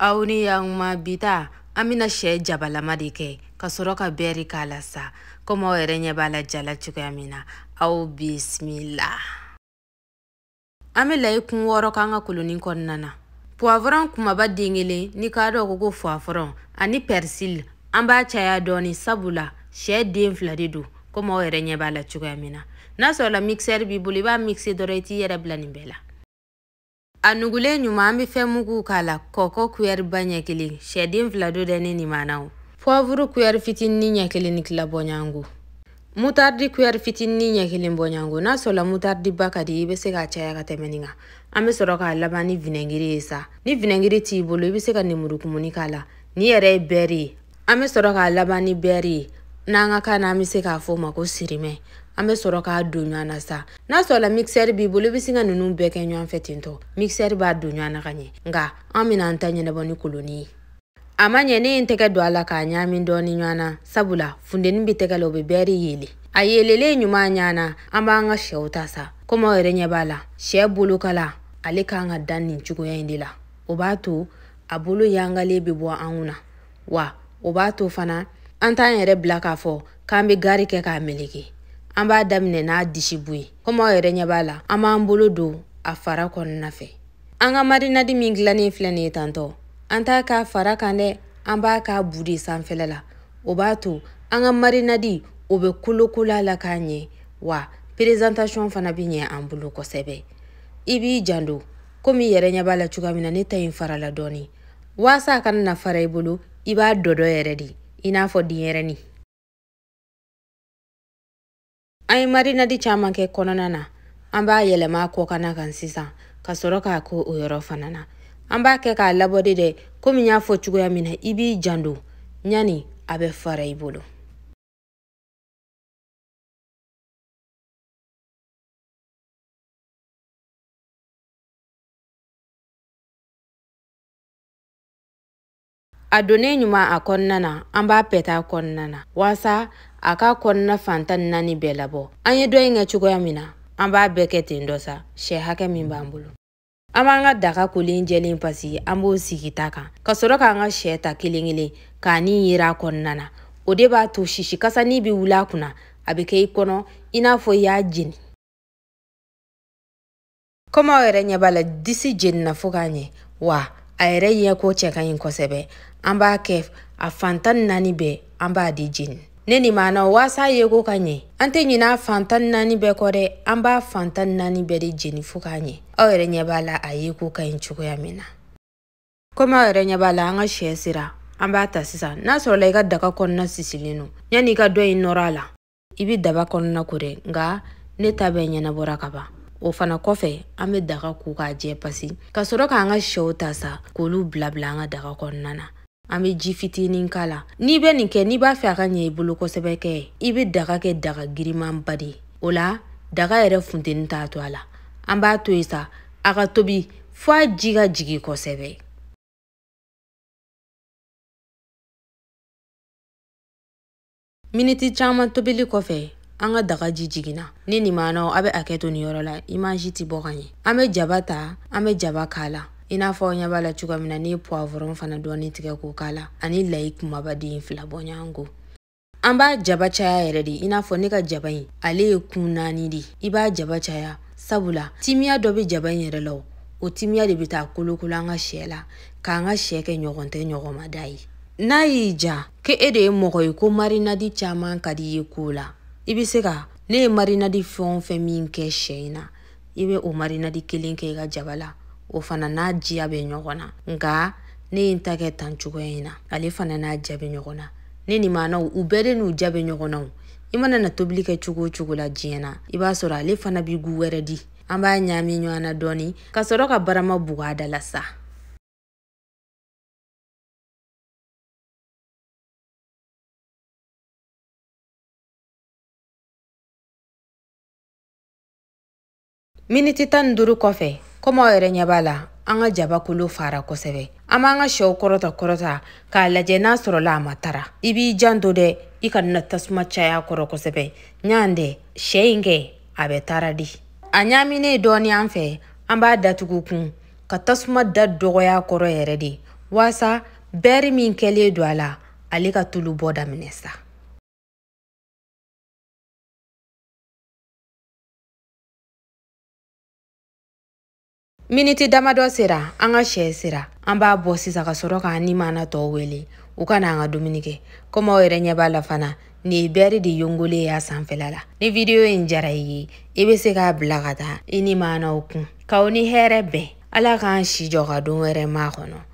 Auni yang ma bita amina she jabalama de ke ka sɔrɔ ka bɛri k'a la sa komi aw yɛrɛ ɲɛ b'a la jala cogoya min na aw bismillah. An bɛ layi kun 6 k'an ka kolonin kɔnɔna na. Poivron kumaba den kelen ni k'a dɔn ko poivron ani persil an b'a caya dɔɔni sabula sɛ den 2 de don komi aw yɛrɛ ɲɛ b'a la cogoya min na. N'a sɔrɔ la mixeur b'i bolo i b'a mixer dɔrɔn i t'i yɛrɛ bila nin bɛɛ la. A nugulen ɲuman an bɛ fɛn mugu k'a la kɔkɔ cuillère ba ɲɛ kelen sɛden 2 do dɛ ne nin mana o. Poivre cuillère fitinin ɲɛ kelen ni tila bɔɲango. Moutarde cuillère fitinin ɲɛ kelen bɔɲango. N'a sɔrɔ la moutarde ba ka di i bɛ se k'a caya ka tɛmɛ nin kan. An bɛ sɔrɔ k'a laban ni vinaigre ye sa. Ni vinaigre t'i bolo i bɛ se ka nemurukumuni k'a la. Ni yɛrɛ ye beurre ye an bɛ sɔrɔ k'a laban ni beurre ye. N'an ka kan na an bɛ se k'a fɔ o ma ko sirimɛ. An bɛ sɔrɔ k'a don ɲɔgɔn na sa. N'a sɔrɔ la mixeur b'i bolo i bɛ se ka ninnu bɛɛ kɛ ɲɔgɔn fɛ tentɔ. Mixeur b'a don ɲɔgɔn na ka ɲɛ. Nka an bɛna an ta ɲɛnabɔ ni koloni ye. A ma ɲɛ ne ye n tɛgɛ don a la k'a ɲaamin dɔɔni ɲɔgɔn na sabula funteni bɛ tɛgɛ la o bɛ beurre yele. A yelelen ɲuman ɲɔgɔn na an b'an ka sɛw ta sa. Komi aw yɛrɛ ɲɛ b'a la sɛ bolokala ale kan ka dan nin cogoya in de la. O b'a to a bolo yangalen bɛ bɔ an kunna wa o b'a to fana an t'an yɛrɛ bila k'a fɔ k'an bɛ gari kɛ k'a meleke. An b'a daminɛ n'a disi bu ye. Komi aw yɛrɛ ɲɛ b'a la an b'an bolo don a fara kɔnɔna fɛ. An ka marinade min dilannen filɛ nin ye tantɔ an t'a k'a fara kan dɛ an b'a k'a bu de sanfɛla la. O b'a to an ka marinade o bɛ kolokolo a la k'a ɲɛ wa présentation fana bɛ ɲɛ an bolo kosɛbɛ. I b'i janto komi i yɛrɛ ɲɛ b'a la cogoya min na ne ta in farala dɔɔni. Waasa a kana na fara i bolo i b'a dɔdɔ yɛrɛ de i n'a fɔ denyɛrɛni. An ye marinade caman kɛ kɔnɔna na an b'a yɛlɛma kɔkana kan sisan ka sɔrɔ k'a ko o yɔrɔ fana na. An b'a kɛ k'a labɔ de dɛ komi n y'a fɔ cogoya min na i b'i janto ɲani a bɛ fara i bolo. A donnen ɲuman a kɔnɔna na an b'a pɛtɛ a kɔnɔna na waasa a ka kɔnɔna fantan 4 bɛɛ labɔ. An ye dɔ in kɛ cogoya min na an b'a bɛɛ kɛ ten dɔ sa sɛ hakɛ min b'an bolo. An b'an ka daga kolen jɛlen pasi an b'o sigi ta kan ka sɔrɔ k'an ka sɛ ta kelen kelen k'a ni yera a kɔnɔna na. O de b'a to sisi kasani bɛ wuli a kunna a bɛ kɛ i kɔnɔ i n'a fɔ i y'a jeni. Komi aw yɛrɛ ɲɛ b'a la disi jenina fo k'a ɲɛ wa a yɛrɛ ɲɛko cɛ ka ɲi kosɛbɛ. An b'a kɛ a fantan 4 bɛɛ an b'a di jeni. Ne ni maana waasa ye ko ka ɲɛ an tɛ ɲinɛ a fantan 4 bɛɛ kɔ dɛ an b'a fantan 4 bɛɛ de jeni fo k'a ɲɛ. Aw yɛrɛ ɲɛ b'a la a ye ko ka ɲi cogoya min na. Komi aw yɛrɛ ɲɛ b'a la an ka sɛ sera an b'a ta sisan. N'a sɔrɔ la i ka daga kɔnɔna sisilen don yanni i ka dɔ in nɔrɔ a la i bɛ daba kɔnɔna ko dɛ nka ne ta bɛɛ ɲɛnabɔra ka ban. O fana kɔfɛ an bɛ daga ko k'a jɛ pasi ka sɔrɔ k'an ka sɛw ta sa k'olu bila an ka daga kɔnɔna na. An bɛ ji fitinin k'a la. N'i bɛ nin kɛ n'i b'a fɛ a ka ɲɛ i bolo kosɛbɛ kɛ i bɛ daga kɛ daga giriman ba de. O la daga yɛrɛ funteni t'a to a la. An b'a to yen sa a ka tobi fo a ji ka jigin kosɛbɛ. Miniti caman tobili kɔfɛ an ka daga ji jiginna. Ne ni maana a bɛ hakɛ to nin yɔrɔ la image tɛ bɔ ka ɲɛ. An bɛ jaba ta an bɛ jaba k'a la. I n'a fɔ aw ɲɛ b'a la cogoya min na ne ye poivron fana dɔɔni tigɛ k'o k'a la ani layi kumaba den 2 bɔɲango. An b'a jaba caya yɛrɛ de i n'a fɔ ne ka jaba in ale ye kun 4 de. I b'a jaba caya sabula timiya dɔ bɛ jaba in yɛrɛ la o timiya de bɛ taa kolokolo an ka sɛ la k'an ka sɛ kɛ ɲɔgɔn tɛ ɲɔgɔn ma da ye. N'a y'i ja ke e de ye mɔgɔ ye ko marinade caman ka di i ye ko la i bɛ se ka ne ye marinade fɛn o fɛn min kɛ sɛ in na i bɛ o marinade kelen kɛ i ka jaba la. O fana n'a jiya bɛ ɲɔgɔn na nka ne ye n ta kɛ tan cogoya in na ale fana n'a ja bɛ ɲɔgɔn na. Ne ni maanaw u bɛɛ de n'u ja bɛ ɲɔgɔn na. I mana na tobili kɛ cogo o cogo la diɲɛ na i b'a sɔrɔ ale fana bɛ gu wɛrɛ di. An b'a ɲaamin ɲɔgɔn na dɔɔni ka sɔrɔ ka barama bugu a da la sa. Miniti 15 kɔfɛ komi aw yɛrɛ ɲɛ b'a la an ka jaba kolo fara kosɛbɛ. An b'an ka sɛw kɔrɔta k'a lajɛ n'a sɔrɔ la a ma tara. I b'i janto dɛ i ka na tasuma caya kɔrɔ kosɛbɛ ɲan dɛ sɛ in kɛ a bɛ tara di. A ɲaaminen dɔɔni an fɛ an b'a datugu kun ka tasuma da dɔgɔya kɔrɔ yɛrɛ de Wasa bɛri min kɛlen don a la ale ka tulu bɔ daminɛ sa. Miniti damadɔ sera an ka sɛ sera. An b'a bɔ sisan ka sɔrɔ k'an ni maana tɔw wele u ka na an ka dumuni kɛ. Komi aw yɛrɛ ɲɛ b'a la fana nin ye bɛri de yongolen y'a sanfɛla la. Ni video in jara i ye i bɛ se k'a bila ka taa i ni maanaw kun. K'aw ni hɛrɛ bɛn. Ala k'an si jɔ ka don wɛrɛ maa kɔnɔ.